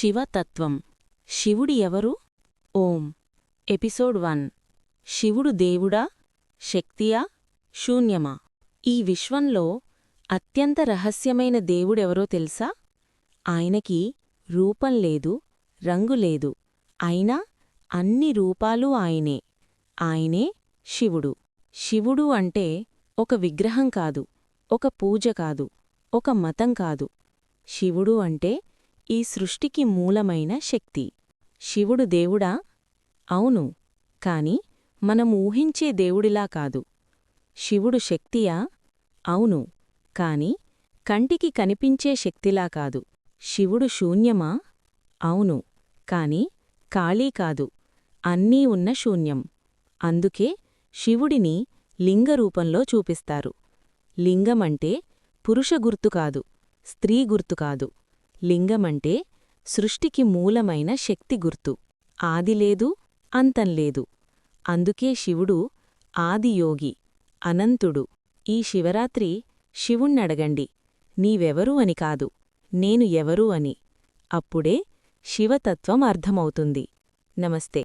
శివతత్వం. శివుడు ఎవరు? ఓం. ఎపిసోడ్ 1. శివుడు దేవుడా, శక్తియా, శూన్యమా? ఈ విశ్వంలో అత్యంత రహస్యమైన దేవుడెవరో తెలుసా? ఆయనకి రూపం లేదు, రంగు లేదు, అయినా అన్ని రూపాలూ ఆయనే. ఆయనే శివుడు. శివుడు అంటే ఒక విగ్రహం కాదు, ఒక పూజ కాదు, ఒక మతం కాదు. శివుడు అంటే ఈ సృష్టికి మూలమైన శక్తి. శివుడు దేవుడా? అవును, కాని మనం ఊహించే దేవుడిలా కాదు. శివుడు శక్తియా? అవును, కాని కంటికి కనిపించే శక్తిలా కాదు. శివుడు శూన్యమా? అవును, కాని ఖాళీ కాదు, అన్నీ ఉన్న శూన్యం. అందుకే శివుడిని లింగరూపంలో చూపిస్తారు. లింగమంటే పురుష గుర్తు కాదు, స్త్రీ గుర్తు కాదు. లింగమంటే సృష్టికి మూలమైన శక్తి గుర్తు. ఆదిలేదు, అంతంలేదు. అందుకే శివుడు ఆదియోగి, అనంతుడు. ఈ శివరాత్రి శివుణ్ణడగండి, నీవెవరు అని కాదు, నేను ఎవరు అని. అప్పుడే శివతత్వం అర్థమవుతుంది. నమస్తే.